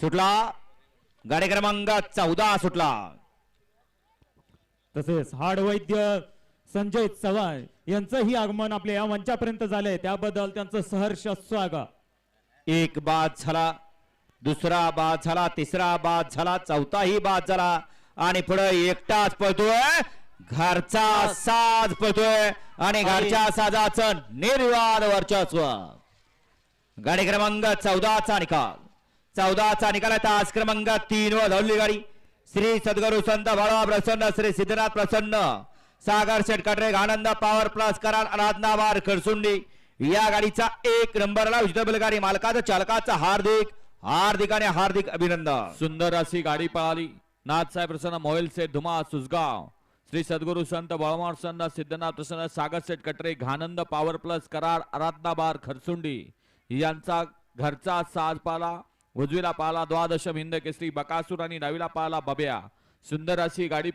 सुटला गाडी क्रमांक 14 सुटला। तसेच हाडवैद्य संजय चव्हाण यांचंही आगमन आपल्या या मंचापर्यंत झालंय, त्याबद्दल त्यांचं सहर्ष स्वागत। एक बाद झाला, दुसरा बाद झाला, तिसरा बाद झाला, चौथाही बाद झाला आणि पुढे एकटाच पळतोय, घरचा साज पळतोय आणि घरच्या साजाचं निर्वाद वर्चस्व। गाडी क्रमांक 14चा निकाल, 14चा निकाल आहे। तास क्रमांक 3 वर धावली गाडी श्री सद्गुरु संत बाळा प्रसन्न, श्री सिद्धनाथ प्रसन्न, सागर शेठ कटरे, आनंद पॉवर प्लस कराड, आराधना बार खरसुंडी या गाडीचा 1 नंबरला विजेता बैलगाडी मालकाचा चालकाचा हार्दिक आणि हार्दिक अभिनंदन। सुंदर अशी गाडी पळाली। नाथसाहेब प्रसन्न, मोहिल सेठ धुमा सुसगाव, श्री सद्गुरु संत बाळा प्रसन्न, सिद्धनाथ प्रसन्न, सागर शेठ कटरे, आनंद पॉवर प्लस कराड, आराधना बार खरसुंडी यांचा घरचा साज पाला। उजवीला पाला द्वादश हिंद केसरी बकासूर आणि डावीला पाला बब्या। सुंदर अशी गाडी